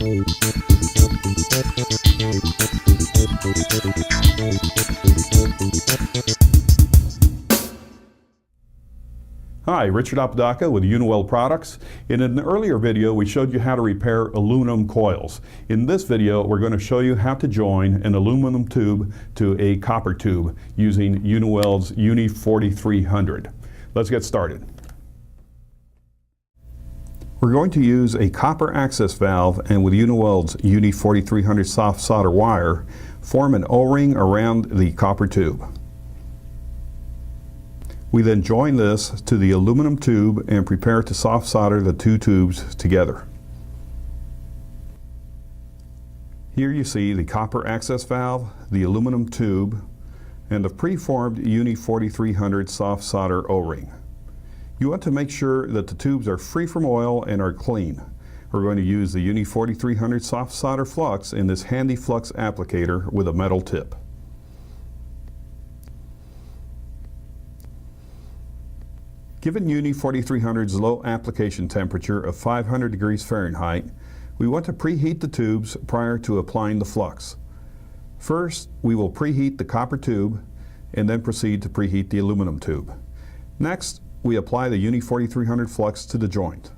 Hi, Richard Apodaca with UNI Products. In an earlier video, we showed you how to repair aluminum coils. In this video, we're going to show you how to join an aluminum tube to a copper tube using UNI's UNI4300. Let's get started. We're going to use a copper access valve and with UNI's UNI4300 soft solder wire, form an O-ring around the copper tube. We then join this to the aluminum tube and prepare to soft solder the two tubes together. Here you see the copper access valve, the aluminum tube, and the preformed UNI4300 soft solder O-ring. You want to make sure that the tubes are free from oil and are clean. We're going to use the UNI4300 soft solder flux in this handy flux applicator with a metal tip. Given UNI4300's low application temperature of 500 degrees Fahrenheit, we want to preheat the tubes prior to applying the flux. First, we will preheat the copper tube and then proceed to preheat the aluminum tube. Next, we apply the UNI4300 flux to the joint.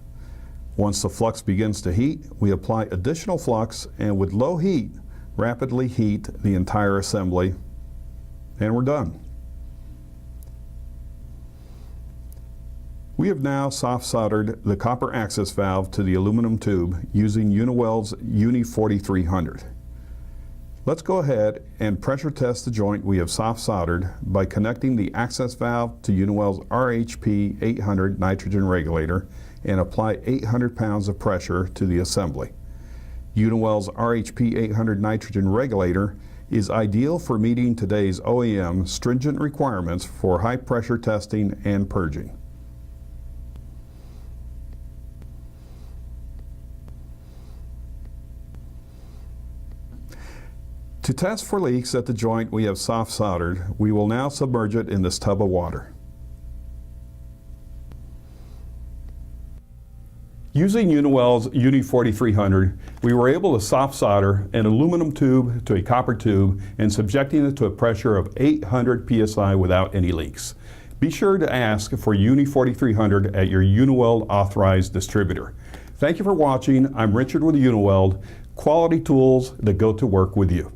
Once the flux begins to heat, we apply additional flux and with low heat, rapidly heat the entire assembly, and we're done. We have now soft soldered the copper access valve to the aluminum tube using UNI's UNI4300. Let's go ahead and pressure test the joint we have soft soldered by connecting the access valve to UNI's RHP800 nitrogen regulator and apply 800 pounds of pressure to the assembly. UNI's RHP800 nitrogen regulator is ideal for meeting today's OEM stringent requirements for high pressure testing and purging. To test for leaks at the joint we have soft soldered, we will now submerge it in this tub of water. Using UNI's UNI4300, we were able to soft solder an aluminum tube to a copper tube and subjecting it to a pressure of 800 psi without any leaks. Be sure to ask for UNI4300 at your UNIWELD authorized distributor. Thank you for watching. I'm Richard with UNIWELD, quality tools that go to work with you.